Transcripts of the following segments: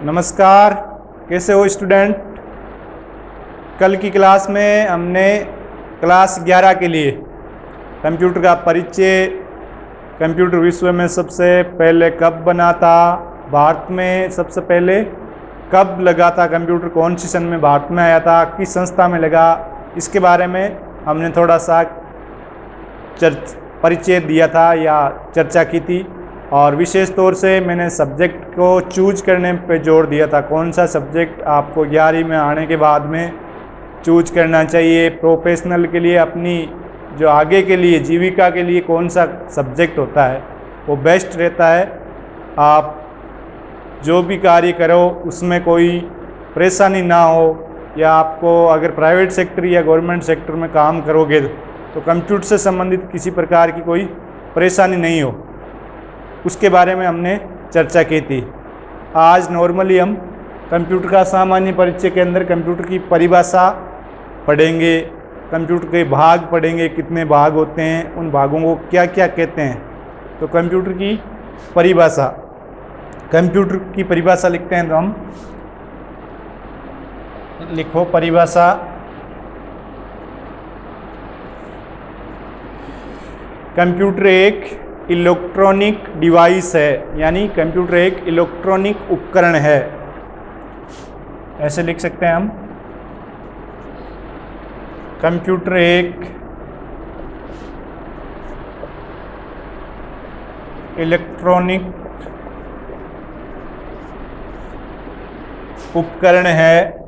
नमस्कार, कैसे हो स्टूडेंट। कल की क्लास में हमने क्लास 11 के लिए कंप्यूटर का परिचय, कंप्यूटर विश्व में सबसे पहले कब बना था, भारत में सबसे पहले कब लगा था कंप्यूटर, कौन सी सन में भारत में आया था, किस संस्था में लगा, इसके बारे में हमने थोड़ा सा परिचय दिया था या चर्चा की थी। और विशेष तौर से मैंने सब्जेक्ट को चूज करने पे जोर दिया था, कौन सा सब्जेक्ट आपको 11वीं में आने के बाद में चूज करना चाहिए। प्रोफेशनल के लिए, अपनी जो आगे के लिए जीविका के लिए कौन सा सब्जेक्ट होता है वो बेस्ट रहता है। आप जो भी कार्य करो उसमें कोई परेशानी ना हो, या आपको अगर प्राइवेट सेक्टर या गवर्नमेंट सेक्टर में काम करोगे तो कंप्यूटर से संबंधित किसी प्रकार की कोई परेशानी नहीं हो, उसके बारे में हमने चर्चा की थी। आज नॉर्मली हम कंप्यूटर का सामान्य परिचय के अंदर कंप्यूटर की परिभाषा पढ़ेंगे, कंप्यूटर के भाग पढ़ेंगे, कितने भाग होते हैं, उन भागों को क्या क्या कहते हैं। तो कंप्यूटर की परिभाषा, कंप्यूटर की परिभाषा लिखते हैं तो हम लिखो परिभाषा। कंप्यूटर एक इलेक्ट्रॉनिक डिवाइस है, यानी कंप्यूटर एक इलेक्ट्रॉनिक उपकरण है, ऐसे लिख सकते हैं हम। कंप्यूटर एक इलेक्ट्रॉनिक उपकरण है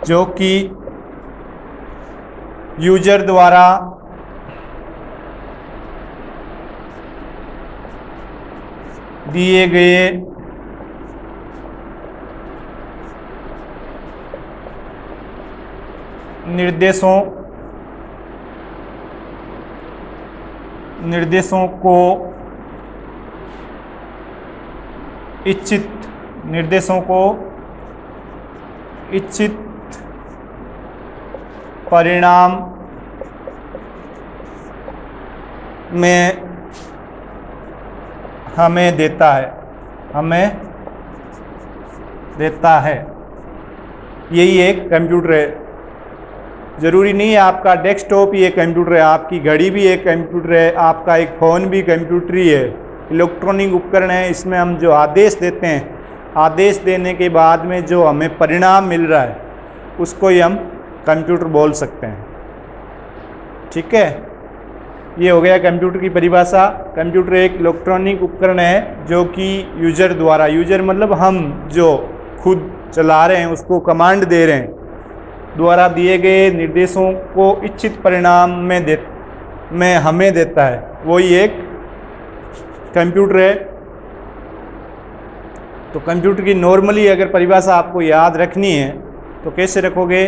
जो कि यूजर द्वारा दिए गए निर्देशों को इच्छित परिणाम में हमें देता है। यही एक कंप्यूटर है। ज़रूरी नहीं है आपका डेस्कटॉप ही एक कंप्यूटर है, आपकी घड़ी भी एक कंप्यूटर है, आपका एक फ़ोन भी कंप्यूटर ही है। इलेक्ट्रॉनिक उपकरण है, इसमें हम जो आदेश देते हैं, आदेश देने के बाद में जो हमें परिणाम मिल रहा है उसको ही हम कंप्यूटर बोल सकते हैं। ठीक है, ये हो गया कंप्यूटर की परिभाषा। कंप्यूटर एक इलेक्ट्रॉनिक उपकरण है जो कि यूजर द्वारा, यूजर मतलब हम जो खुद चला रहे हैं, उसको कमांड दे रहे हैं, द्वारा दिए गए निर्देशों को इच्छित परिणाम में हमें देता है, वही एक कंप्यूटर है। तो कंप्यूटर की नॉर्मली अगर परिभाषा आपको याद रखनी है तो कैसे रखोगे।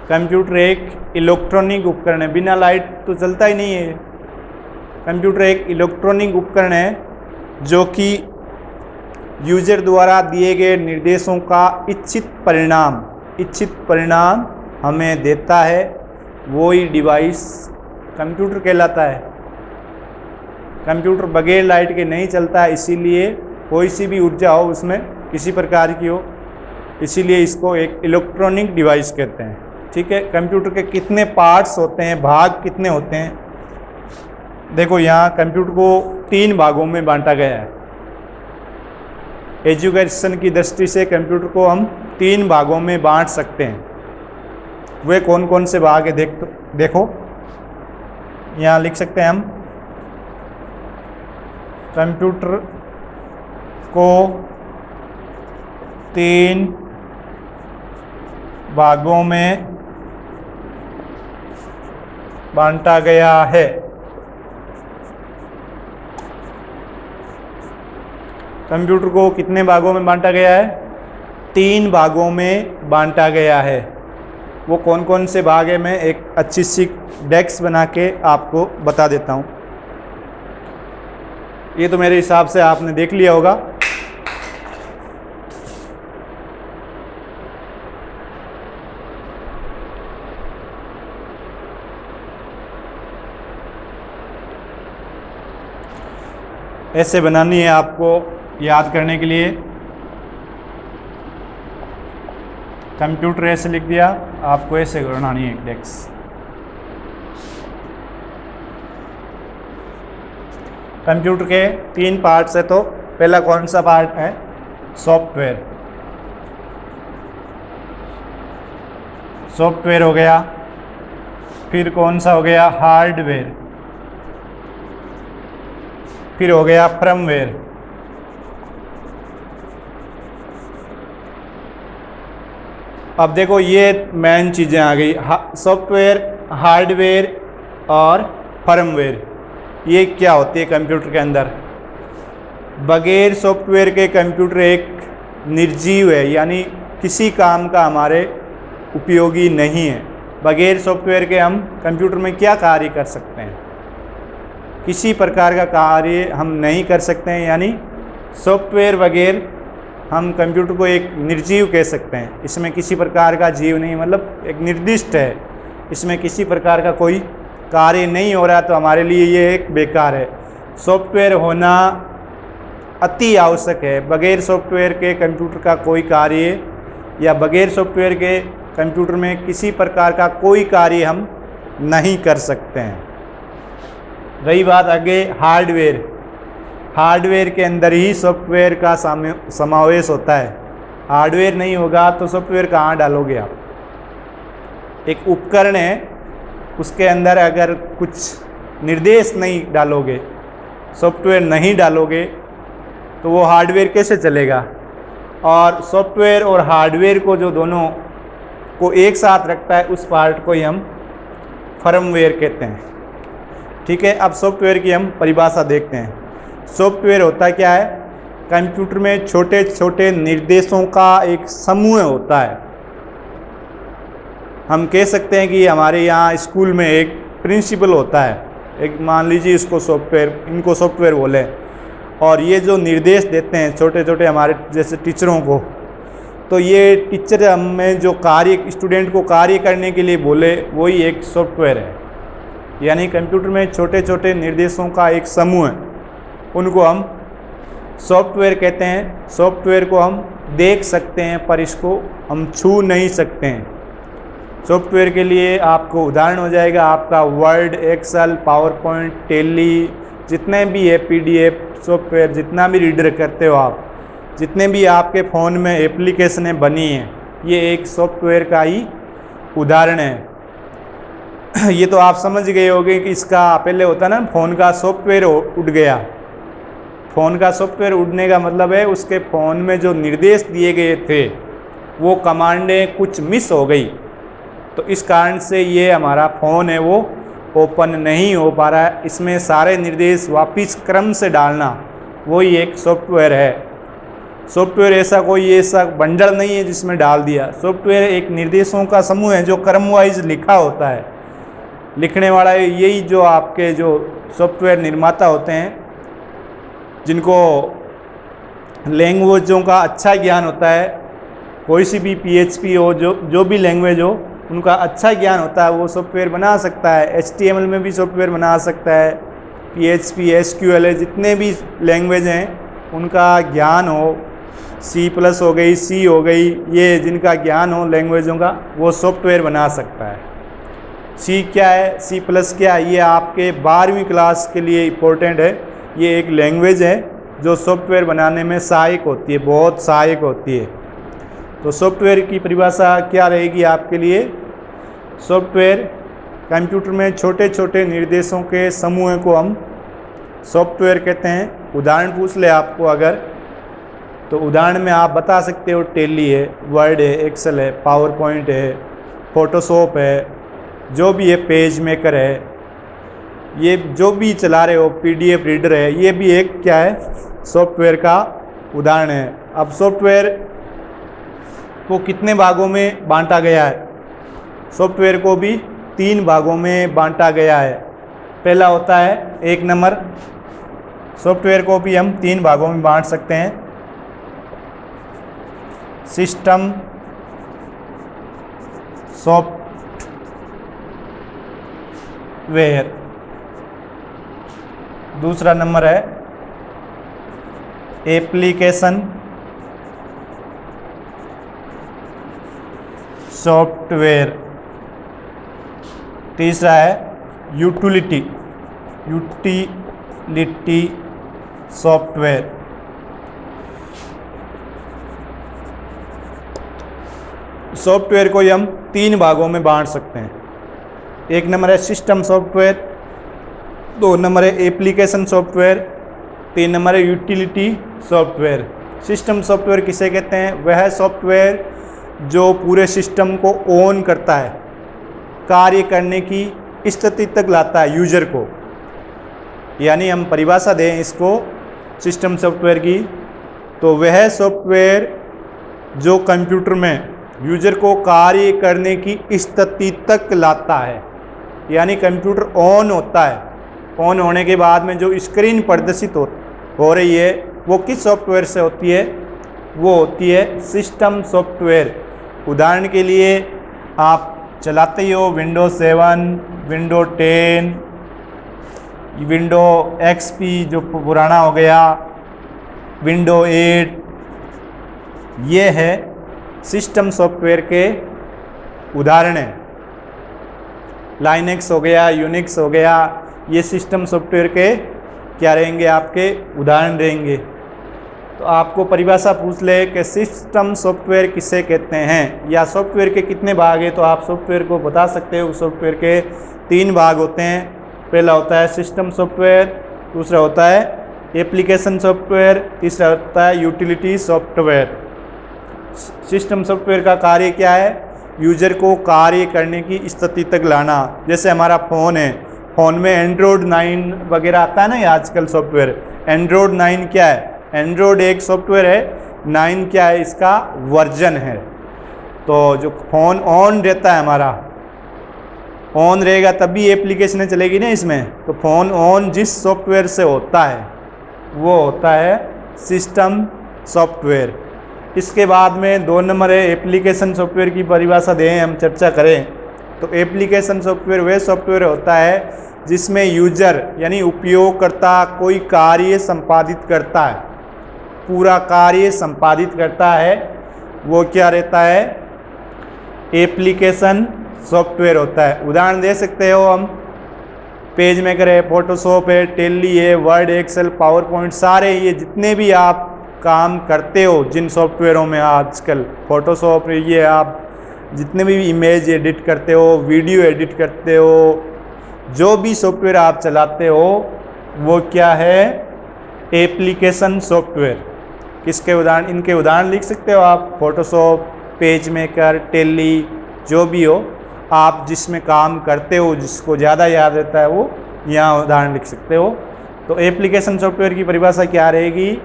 कंप्यूटर एक इलेक्ट्रॉनिक उपकरण है, बिना लाइट तो चलता ही नहीं है। कंप्यूटर एक इलेक्ट्रॉनिक उपकरण है जो कि यूजर द्वारा दिए गए निर्देशों का इच्छित परिणाम हमें देता है, वही डिवाइस कंप्यूटर कहलाता है। कंप्यूटर बगैर लाइट के नहीं चलता है, इसीलिए कोई सी भी ऊर्जा हो उसमें किसी प्रकार की हो, इसीलिए इसको एक इलेक्ट्रॉनिक डिवाइस कहते हैं। ठीक है, कंप्यूटर के कितने पार्ट्स होते हैं, भाग कितने होते हैं, देखो यहाँ कंप्यूटर को 3 भागों में बांटा गया है। एजुकेशन की दृष्टि से कंप्यूटर को हम 3 भागों में बांट सकते हैं। वे कौन कौन से भाग है देखो यहाँ लिख सकते हैं हम। कंप्यूटर को 3 भागों में बांटा गया है। कंप्यूटर को कितने भागों में बांटा गया है? 3 भागों में बांटा गया है। वो कौन कौन से भाग है मैं एक अच्छी सी डेस्क बना के आपको बता देता हूँ। ये तो मेरे हिसाब से आपने देख लिया होगा। ऐसे बनानी है आपको याद करने के लिए। कंप्यूटर ऐसे लिख दिया, आपको ऐसे बनानी है डेस्क। कंप्यूटर के 3 पार्ट्स है, तो पहला कौन सा पार्ट है? सॉफ्टवेयर। सॉफ्टवेयर हो गया। फिर कौन सा हो गया? हार्डवेयर। फिर हो गया फर्मवेयर। अब देखो ये मेन चीज़ें आ गई, सॉफ्टवेयर, हार्डवेयर और फर्मवेयर। ये क्या होती है कंप्यूटर के अंदर? बगैर सॉफ्टवेयर के कंप्यूटर एक निर्जीव है, यानी किसी काम का हमारे उपयोगी नहीं है। बगैर सॉफ्टवेयर के हम कंप्यूटर में क्या कार्य कर सकते हैं? किसी प्रकार का कार्य हम नहीं कर सकते हैं, यानी सॉफ्टवेयर बगैर हम कंप्यूटर को एक निर्जीव कह सकते हैं। इसमें किसी प्रकार का जीव नहीं, मतलब एक निर्दिष्ट है, इसमें किसी प्रकार का कोई कार्य नहीं हो रहा, तो हमारे लिए ये एक बेकार है। सॉफ्टवेयर होना अति आवश्यक है। बगैर सॉफ्टवेयर के कंप्यूटर का कोई कार्य, या बगैर सॉफ्टवेयर के कंप्यूटर में किसी प्रकार का कोई कार्य हम नहीं कर सकते हैं। रही बात आगे हार्डवेयर। हार्डवेयर के अंदर ही सॉफ्टवेयर का समावेश होता है। हार्डवेयर नहीं होगा तो सॉफ्टवेयर कहाँ डालोगे आप? एक उपकरण है, उसके अंदर अगर कुछ निर्देश नहीं डालोगे, सॉफ्टवेयर नहीं डालोगे, तो वो हार्डवेयर कैसे चलेगा? और सॉफ्टवेयर और हार्डवेयर को जो दोनों को एक साथ रखता है, उस पार्ट को ही हम फर्मवेयर कहते हैं। ठीक है, अब सॉफ्टवेयर की हम परिभाषा देखते हैं। सॉफ्टवेयर होता क्या है? कंप्यूटर में छोटे छोटे निर्देशों का एक समूह होता है। हम कह सकते हैं कि हमारे यहाँ स्कूल में एक प्रिंसिपल होता है, एक मान लीजिए इसको सॉफ्टवेयर, इनको सॉफ्टवेयर बोले, और ये जो निर्देश देते हैं छोटे छोटे हमारे जैसे टीचरों को, तो ये टीचर हमें जो कार्य स्टूडेंट को कार्य करने के लिए बोले, वही एक सॉफ्टवेयर है। यानी कंप्यूटर में छोटे छोटे निर्देशों का एक समूह है, उनको हम सॉफ्टवेयर कहते हैं। सॉफ्टवेयर को हम देख सकते हैं, पर इसको हम छू नहीं सकते हैं। सॉफ्टवेयर के लिए आपको उदाहरण हो जाएगा आपका Word, Excel, PowerPoint, Tally, जितने भी है पीडीएफ सॉफ्टवेयर, जितना भी रीडर करते हो आप, जितने भी आपके फ़ोन में एप्लीकेशनें बनी हैं, ये एक सॉफ्टवेयर का ही उदाहरण है। ये तो आप समझ गए होंगे कि इसका पहले होता ना, फ़ोन का सॉफ्टवेयर उड़ गया। फ़ोन का सॉफ्टवेयर उड़ने का मतलब है उसके फ़ोन में जो निर्देश दिए गए थे, वो कमांडें कुछ मिस हो गई, तो इस कारण से ये हमारा फ़ोन है वो ओपन नहीं हो पा रहा है। इसमें सारे निर्देश वापस क्रम से डालना, वही एक सॉफ्टवेयर है। सॉफ्टवेयर ऐसा कोई ऐसा बंडल नहीं है जिसमें डाल दिया। सॉफ्टवेयर एक निर्देशों का समूह है जो क्रम वाइज लिखा होता है। लिखने वाला यही जो आपके जो सॉफ्टवेयर निर्माता होते हैं, जिनको लैंग्वेजों का अच्छा ज्ञान होता है, कोई सी भी पीएचपी हो, जो भी लैंग्वेज हो, उनका अच्छा ज्ञान होता है, वो सॉफ्टवेयर बना सकता है। एचटीएमएल में भी सॉफ्टवेयर बना सकता है, पीएचपी, एसक्यूएल, जितने भी लैंग्वेज हैं उनका ज्ञान हो, सी प्लस हो गई, सी हो गई, ये जिनका ज्ञान हो लैंग्वेजों का, वो सॉफ्टवेयर बना सकता है। सी क्या है, सी प्लस क्या है, ये आपके 12वीं क्लास के लिए इम्पोर्टेंट है। ये एक लैंग्वेज है जो सॉफ्टवेयर बनाने में सहायक होती है, बहुत सहायक होती है। तो सॉफ्टवेयर की परिभाषा क्या रहेगी आपके लिए? सॉफ्टवेयर कंप्यूटर में छोटे छोटे निर्देशों के समूह को हम सॉफ्टवेयर कहते हैं। उदाहरण पूछ ले आपको अगर, तो उदाहरण में आप बता सकते हो टेली है, वर्ड है, एक्सेल है, पावर पॉइंट है, फोटोशॉप है, जो भी है, पेज मेकर है, ये जो भी चला रहे हो, पीडीएफ रीडर है, ये भी एक क्या है, सॉफ्टवेयर का उदाहरण है। अब सॉफ्टवेयर को कितने भागों में बांटा गया है? सॉफ्टवेयर को भी 3 भागों में बांटा गया है। पहला होता है 1 नंबर, सॉफ्टवेयर को भी हम 3 भागों में बांट सकते हैं। System software. दूसरा नंबर है एप्लीकेशन सॉफ्टवेयर। तीसरा है यूटिलिटी सॉफ्टवेयर। सॉफ्टवेयर को हम 3 भागों में बांट सकते हैं। 1 नंबर है सिस्टम सॉफ्टवेयर, 2 नंबर है एप्लीकेशन सॉफ्टवेयर, 3 नंबर है यूटिलिटी सॉफ्टवेयर। सिस्टम सॉफ्टवेयर किसे कहते हैं? वह सॉफ्टवेयर जो पूरे सिस्टम को ऑन करता है, कार्य करने की स्थिति तक लाता है यूजर को। यानी हम परिभाषा दें इसको सिस्टम सॉफ्टवेयर की, तो वह सॉफ्टवेयर जो कंप्यूटर में यूजर को कार्य करने की स्थिति तक लाता है। यानी कंप्यूटर ऑन होता है, ऑन होने के बाद में जो स्क्रीन प्रदर्शित हो रही है वो किस सॉफ्टवेयर से होती है? वो होती है सिस्टम सॉफ्टवेयर। उदाहरण के लिए आप चलाते ही हो विंडो 7, विंडो 10, विंडो XP जो पुराना हो गया, विंडो 8, ये है सिस्टम सॉफ्टवेयर के उदाहरण हैं। लाइनेक्स हो गया, यूनिक्स हो गया, ये सिस्टम सॉफ्टवेयर के क्या रहेंगे? आपके उदाहरण रहेंगे। तो आपको परिभाषा पूछ ले कि सिस्टम सॉफ्टवेयर किसे कहते हैं या सॉफ्टवेयर के कितने भाग हैं, तो आप सॉफ्टवेयर को बता सकते हो। सॉफ्टवेयर के 3 भाग होते हैं। पहला होता है सिस्टम सॉफ्टवेयर, दूसरा होता है एप्लीकेशन सॉफ्टवेयर, तीसरा होता है यूटिलिटी सॉफ्टवेयर। सिस्टम सॉफ्टवेयर का कार्य क्या है? यूजर को कार्य करने की स्थिति तक लाना। जैसे हमारा फ़ोन है, फ़ोन में एंड्रॉयड 9 वगैरह आता है ना, ये आजकल सॉफ्टवेयर। एंड्रॉयड 9 क्या है? एंड्रॉयड एक सॉफ्टवेयर है, 9 क्या है? इसका वर्जन है। तो जो फ़ोन ऑन रहता है हमारा, ऑन रहेगा तभी एप्लीकेशनें चलेगी ना इसमें। तो फ़ोन ऑन जिस सॉफ्टवेयर से होता है वो होता है सिस्टम सॉफ्टवेयर। इसके बाद में 2 नंबर है एप्लीकेशन सॉफ्टवेयर की परिभाषा दें, हम चर्चा करें तो एप्लीकेशन सॉफ्टवेयर वह सॉफ्टवेयर होता है जिसमें यूजर यानी उपयोगकर्ता कोई कार्य संपादित करता है, पूरा कार्य संपादित करता है, वो क्या रहता है? एप्लीकेशन सॉफ्टवेयर होता है। उदाहरण दे सकते हो हम, पेज मेकर है, फोटोशॉप है, टेली है, वर्ड, एक्सेल, पावर पॉइंट, सारे ये जितने भी आप काम करते हो जिन सॉफ्टवेयरों में, आजकल फोटोशॉप, ये आप जितने भी इमेज एडिट करते हो, वीडियो एडिट करते हो, जो भी सॉफ्टवेयर आप चलाते हो वो क्या है? Application software. किसके उदाहरण? इनके उदाहरण लिख सकते हो आप, फोटोशॉप, पेज मेकर, टेली, जो भी हो आप जिसमें काम करते हो, जिसको ज़्यादा याद रहता है वो यहाँ उदाहरण लिख सकते हो। तो एप्लीकेशन सॉफ्टवेयर की परिभाषा क्या रहेगी?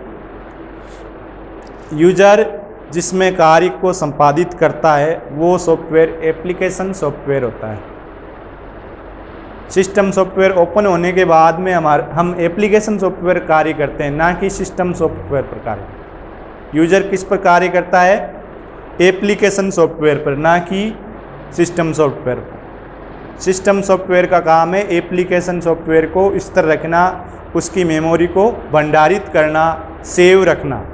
यूजर जिसमें कार्य को संपादित करता है वो सॉफ्टवेयर एप्लीकेशन सॉफ्टवेयर होता है। सिस्टम सॉफ्टवेयर ओपन होने के बाद में हम एप्लीकेशन सॉफ्टवेयर कार्य करते हैं, ना कि सिस्टम सॉफ्टवेयर पर कार्य। यूजर किस पर कार्य करता है? एप्लीकेशन सॉफ्टवेयर पर, ना कि सिस्टम सॉफ्टवेयर पर। सिस्टम सॉफ्टवेयर का काम है एप्लीकेशन सॉफ्टवेयर को स्थिर रखना, उसकी मेमोरी को भंडारित करना, सेव रखना।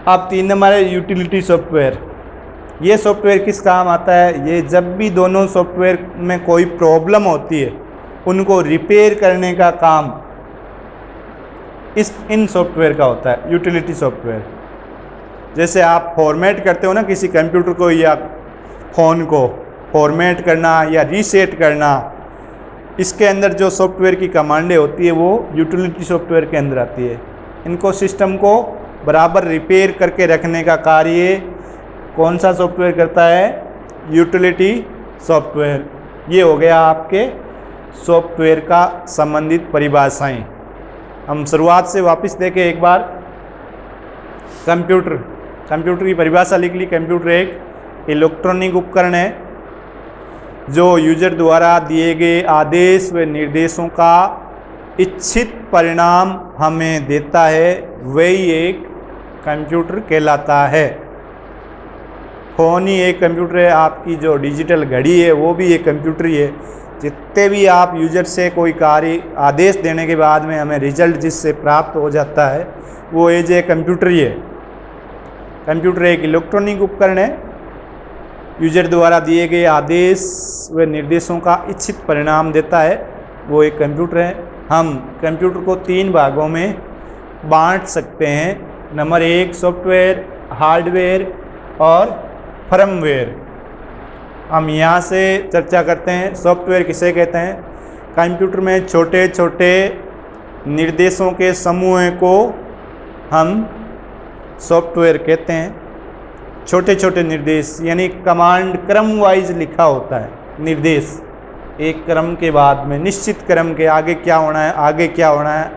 अब 3 नंबर है यूटिलिटी सॉफ्टवेयर। ये सॉफ्टवेयर किस काम आता है? ये जब भी दोनों सॉफ्टवेयर में कोई प्रॉब्लम होती है उनको रिपेयर करने का काम इन सॉफ्टवेयर का होता है, यूटिलिटी सॉफ्टवेयर। जैसे आप फॉर्मेट करते हो ना किसी कंप्यूटर को या फ़ोन को, फॉर्मेट करना या रीसेट करना, इसके अंदर जो सॉफ्टवेयर की कमांडें होती है वो यूटिलिटी सॉफ्टवेयर के अंदर आती है। इनको सिस्टम को बराबर रिपेयर करके रखने का कार्य कौन सा सॉफ्टवेयर करता है? Utility software. ये हो गया आपके सॉफ्टवेयर का संबंधित परिभाषाएं। हम शुरुआत से वापस देखें एक बार। कंप्यूटर की परिभाषा लिख ली। कंप्यूटर एक इलेक्ट्रॉनिक उपकरण है जो यूजर द्वारा दिए गए आदेश व निर्देशों का इच्छित परिणाम हमें देता है, वही एक कंप्यूटर कहलाता है। फ़ोन ही एक कंप्यूटर है, आपकी जो डिजिटल घड़ी है वो भी एक कंप्यूटर ही है। जितने भी आप यूजर से कोई कार्य आदेश देने के बाद में हमें रिजल्ट जिससे प्राप्त हो जाता है वो एज ए कंप्यूटर ही है। कंप्यूटर एक इलेक्ट्रॉनिक उपकरण है, यूजर द्वारा दिए गए आदेश व निर्देशों का इच्छित परिणाम देता है, वो एक कंप्यूटर है। हम कंप्यूटर को 3 भागों में बांट सकते हैं। नंबर 1 सॉफ्टवेयर, हार्डवेयर और फर्मवेयर। हम यहाँ से चर्चा करते हैं। सॉफ्टवेयर किसे कहते हैं? कंप्यूटर में छोटे छोटे निर्देशों के समूह को हम सॉफ्टवेयर कहते हैं। छोटे छोटे निर्देश यानी कमांड क्रम वाइज लिखा होता है। निर्देश एक क्रम के बाद में निश्चित क्रम के आगे क्या होना है, आगे क्या होना है,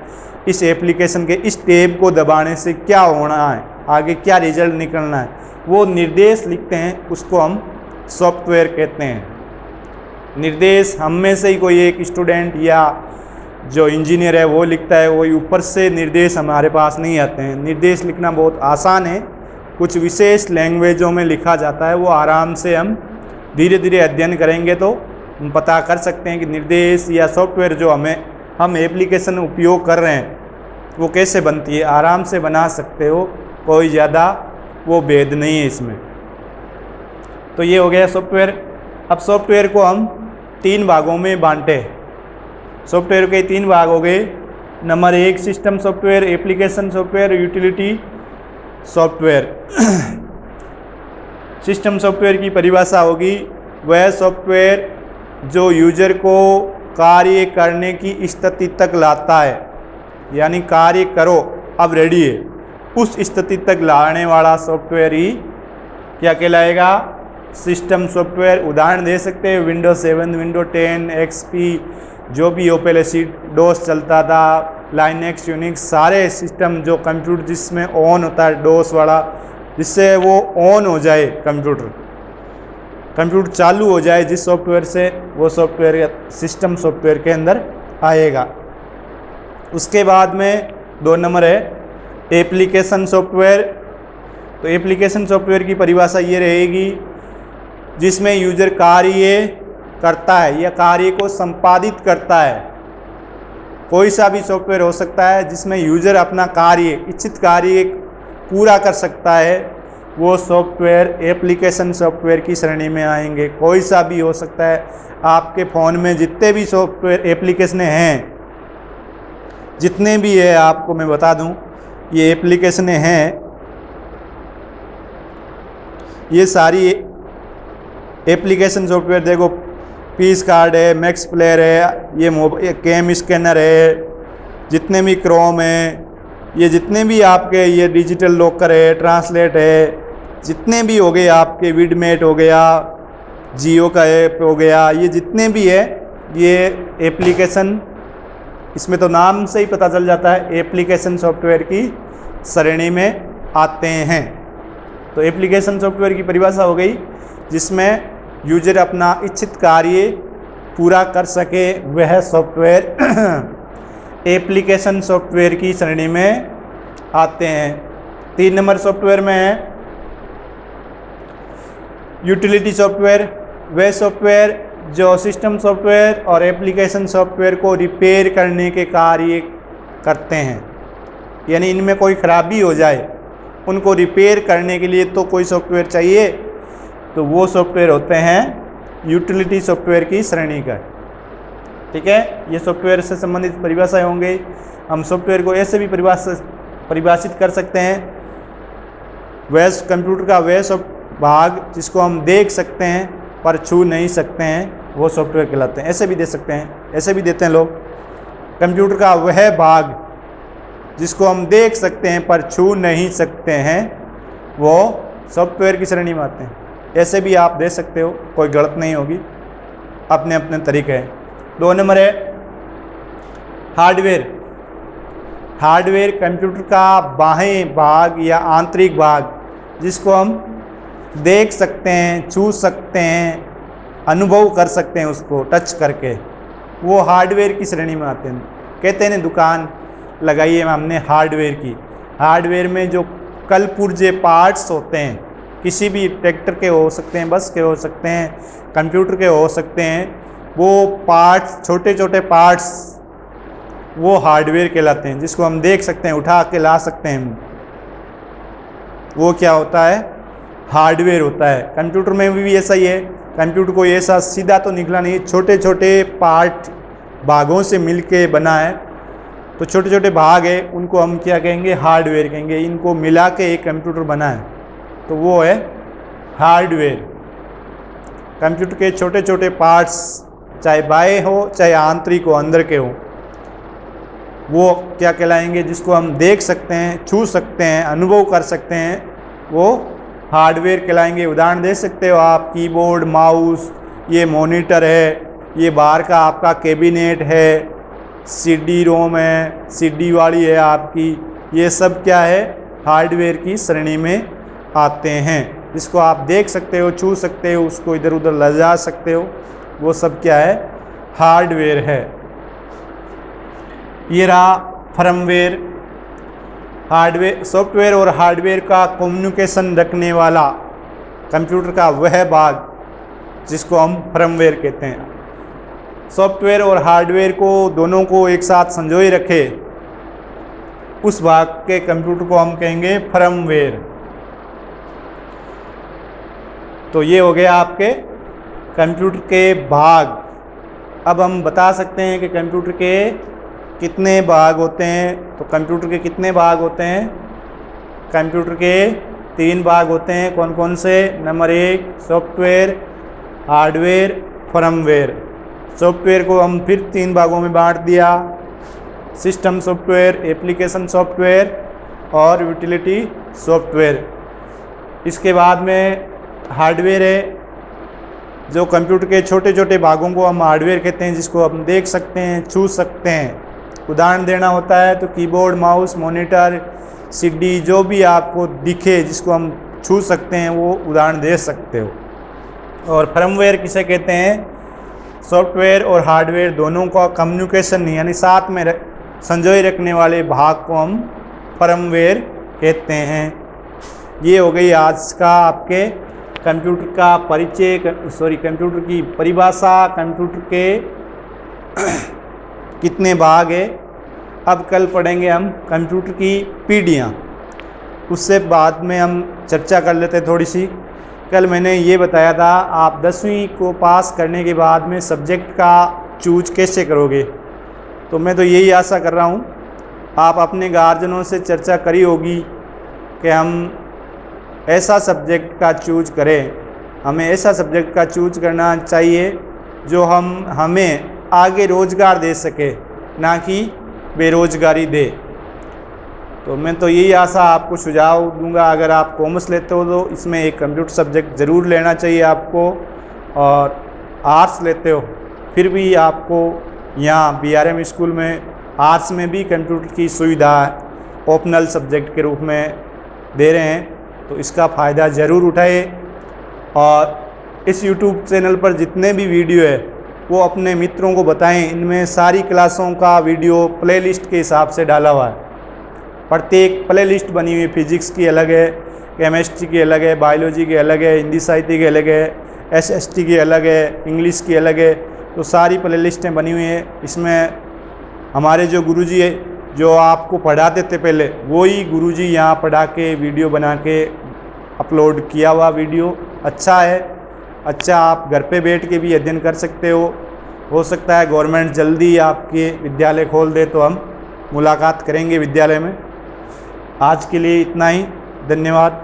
इस एप्लीकेशन के इस टैब को दबाने से क्या होना है, आगे क्या रिजल्ट निकलना है, वो निर्देश लिखते हैं, उसको हम सॉफ्टवेयर कहते हैं। निर्देश हम में से ही कोई एक स्टूडेंट या जो इंजीनियर है वो लिखता है, वही ऊपर से निर्देश हमारे पास नहीं आते हैं। निर्देश लिखना बहुत आसान है, कुछ विशेष लैंग्वेजों में लिखा जाता है, वो आराम से हम धीरे धीरे अध्ययन करेंगे तो हम पता कर सकते हैं कि निर्देश या सॉफ्टवेयर जो हम एप्लीकेशन उपयोग कर रहे हैं वो कैसे बनती है। आराम से बना सकते हो, कोई ज़्यादा वो भेद नहीं है इसमें। तो ये हो गया सॉफ्टवेयर। अब सॉफ्टवेयर को हम 3 भागों में बांटे। सॉफ्टवेयर के 3 भाग हो गए। Number 1 system software, application software, utility software. System software की परिभाषा होगी वह सॉफ्टवेयर जो यूजर को कार्य करने की स्थिति तक लाता है, यानी कार्य करो अब रेडी है, उस स्थिति तक लाने वाला सॉफ्टवेयर ही क्या कहलाएगा? System software. उदाहरण दे सकते हैं विंडोज 7, विंडोज 10, एक्सपी, जो भी हो पहले डोस चलता था, लाइनेक्स, यूनिक्स, सारे सिस्टम जो कंप्यूटर जिसमें ऑन होता है डोस वाला, जिससे वो ऑन हो जाए कंप्यूटर चालू हो जाए जिस सॉफ्टवेयर से, वो सॉफ्टवेयर सिस्टम सॉफ्टवेयर के अंदर आएगा। उसके बाद में 2 नंबर है एप्लीकेशन सॉफ्टवेयर। तो एप्लीकेशन सॉफ्टवेयर की परिभाषा ये रहेगी जिसमें यूजर कार्य करता है या कार्य को संपादित करता है। कोई सा भी सॉफ्टवेयर हो सकता है जिसमें यूजर अपना कार्य, इच्छित कार्य पूरा कर सकता है, वो सॉफ्टवेयर एप्लीकेशन सॉफ्टवेयर की श्रेणी में आएंगे। कोई सा भी हो सकता है। आपके फ़ोन में जितने भी सॉफ्टवेयर एप्लीकेशनें हैं, जितने भी है आपको मैं बता दूं, ये एप्लीकेशनें हैं, ये सारी एप्लीकेशन सॉफ्टवेयर देखो, पीस कार्ड है, मैक्स प्लेयर है, ये कैम स्कैनर है, जितने भी क्रोम है, ये जितने भी आपके ये डिजिटल लॉकर है, ट्रांसलेट है, जितने भी हो गए आपके विडमेट हो गया, जियो का ऐप हो गया, ये जितने भी है ये एप्लीकेशन, इसमें तो नाम से ही पता चल जाता है एप्लीकेशन सॉफ्टवेयर की श्रेणी में आते हैं। तो एप्लीकेशन सॉफ्टवेयर की परिभाषा हो गई जिसमें यूजर अपना इच्छित कार्य पूरा कर सके, वह सॉफ्टवेयर एप्लीकेशन सॉफ्टवेयर की श्रेणी में आते हैं। 3 नंबर सॉफ्टवेयर में है यूटिलिटी सॉफ्टवेयर। वह सॉफ्टवेयर जो सिस्टम सॉफ्टवेयर और एप्लीकेशन सॉफ्टवेयर को रिपेयर करने के कार्य करते हैं, यानी इनमें कोई खराबी हो जाए, उनको रिपेयर करने के लिए तो कोई सॉफ्टवेयर चाहिए, तो वो सॉफ्टवेयर होते हैं यूटिलिटी सॉफ्टवेयर की श्रेणी का। ठीक है, ये सॉफ्टवेयर से संबंधित परिभाषाएं होंगी। हम सॉफ्टवेयर को ऐसे भी परिभाषित कर सकते हैं, वह कंप्यूटर का वह भाग जिसको हम देख सकते हैं पर छू नहीं सकते हैं, वो सॉफ्टवेयर कहलाते हैं। ऐसे भी दे सकते हैं, ऐसे भी देते हैं लोग, कंप्यूटर का वह भाग जिसको हम देख सकते हैं पर छू नहीं सकते हैं, वो सॉफ्टवेयर की श्रेणी में आते हैं। ऐसे भी आप दे सकते हो, कोई गलत नहीं होगी, अपने अपने तरीके हैं। 2 नंबर है हार्डवेयर। हार्डवेयर कंप्यूटर का बाहें भाग या आंतरिक भाग जिसको हम देख सकते हैं, छू सकते हैं, अनुभव कर सकते हैं उसको टच करके, वो हार्डवेयर की श्रेणी में आते हैं। कहते हैं दुकान लगाई है हमने हार्डवेयर की। हार्डवेयर में जो कल पुर्जे पार्ट्स होते हैं, किसी भी ट्रैक्टर के हो सकते हैं, बस के हो सकते हैं, कंप्यूटर के हो सकते हैं, वो पार्ट्स, छोटे छोटे पार्ट्स, वो हार्डवेयर कहलाते हैं, जिसको हम देख सकते हैं, उठा के ला सकते हैं, वो क्या होता है, हार्डवेयर होता है। कंप्यूटर में भी ऐसा ही है, कंप्यूटर को ऐसा सीधा तो निकला नहीं, छोटे छोटे पार्ट भागों से मिलके बना है, तो छोटे छोटे भाग है, उनको हम क्या कहेंगे, हार्डवेयर कहेंगे। इनको मिला के एक कंप्यूटर बना है, तो वो है हार्डवेयर। कंप्यूटर के छोटे छोटे पार्ट्स, चाहे बाह्य हो चाहे आंतरिक हो, अंदर के हो, वो क्या कहलाएंगे, जिसको हम देख सकते हैं, छू सकते हैं, अनुभव कर सकते हैं, वो हार्डवेयर कहलाएंगे। उदाहरण दे सकते हो आप, कीबोर्ड, माउस, ये मॉनिटर है, ये बाहर का आपका कैबिनेट है, सीडी रोम है, सीडी वाली है आपकी, ये सब क्या है, हार्डवेयर की श्रेणी में आते हैं, जिसको आप देख सकते हो, छू सकते हो, उसको इधर उधर ले जा सकते हो, वो सब क्या है, हार्डवेयर है। ये रहा फर्मवेयर। हार्डवेयर, सॉफ्टवेयर और हार्डवेयर का कम्युनिकेशन रखने वाला कंप्यूटर का वह भाग जिसको हम फर्मवेयर कहते हैं। सॉफ्टवेयर और हार्डवेयर को दोनों को एक साथ संजोए रखे उस भाग के कंप्यूटर को हम कहेंगे फर्मवेयर। तो ये हो गया आपके कंप्यूटर के भाग। अब हम बता सकते हैं कि कंप्यूटर के कितने भाग होते हैं। तो कंप्यूटर के कितने भाग होते हैं, कंप्यूटर के 3 भाग होते हैं। कौन कौन से? Number 1 software, hardware, firmware. Software को हम फिर 3 भागों में बांट दिया, सिस्टम सॉफ्टवेयर, एप्लीकेशन सॉफ्टवेयर और यूटिलिटी सॉफ्टवेयर। इसके बाद में हार्डवेयर है, जो कंप्यूटर के छोटे छोटे भागों को हम हार्डवेयर कहते हैं, जिसको हम देख सकते हैं, छू सकते हैं। उदाहरण देना होता है तो कीबोर्ड, माउस, मॉनिटर, सीडी, जो भी आपको दिखे जिसको हम छू सकते हैं वो उदाहरण दे सकते हो। और फर्मवेयर किसे कहते हैं? सॉफ्टवेयर और हार्डवेयर दोनों का कम्युनिकेशन यानी साथ में संजोए रखने वाले भाग को हम फर्मवेयर कहते हैं। ये हो गई आज का आपके कंप्यूटर का परिचय, कंप्यूटर की परिभाषा, कंप्यूटर के कितने भाग है। अब कल पढ़ेंगे हम कंप्यूटर की पीढ़ियाँ, उससे बाद में हम चर्चा कर लेते हैं थोड़ी सी। कल मैंने ये बताया था आप 10वीं को पास करने के बाद में सब्जेक्ट का चूज कैसे करोगे। तो मैं तो यही आशा कर रहा हूँ आप अपने गार्जियनों से चर्चा करी होगी कि हम ऐसा सब्जेक्ट का चूज करें, हमें ऐसा सब्जेक्ट का चूज करना चाहिए जो हमें आगे रोज़गार दे सके, ना कि बेरोज़गारी दे। तो मैं तो यही आशा आपको सुझाव दूंगा, अगर आप कॉमर्स लेते हो तो इसमें एक कंप्यूटर सब्जेक्ट ज़रूर लेना चाहिए आपको, और आर्ट्स लेते हो फिर भी आपको यहाँ BRM स्कूल में आर्ट्स में भी कंप्यूटर की सुविधा ऑप्शनल सब्जेक्ट के रूप में दे रहे हैं, तो इसका फ़ायदा ज़रूर उठाए। और इस YouTube चैनल पर जितने भी वीडियो है वो अपने मित्रों को बताएं। इनमें सारी क्लासों का वीडियो प्लेलिस्ट के हिसाब से डाला हुआ है, प्रत्येक प्लेलिस्ट बनी हुई है। फिजिक्स की अलग है, केमिस्ट्री की अलग है, बायोलॉजी की अलग है, हिंदी साहित्य की अलग है, SST की अलग है, इंग्लिश की अलग है। तो सारी प्लेलिस्टें बनी हुई हैं। इसमें हमारे जो गुरुजी है जो आपको पढ़ाते थे पहले, वही गुरुजी यहाँ पढ़ा के वीडियो बना के अपलोड किया हुआ वीडियो अच्छा है। अच्छा, आप घर पे बैठ के भी अध्ययन कर सकते हो सकता है गवर्नमेंट जल्दी आपके विद्यालय खोल दे तो हम मुलाकात करेंगे विद्यालय में। आज के लिए इतना ही, धन्यवाद।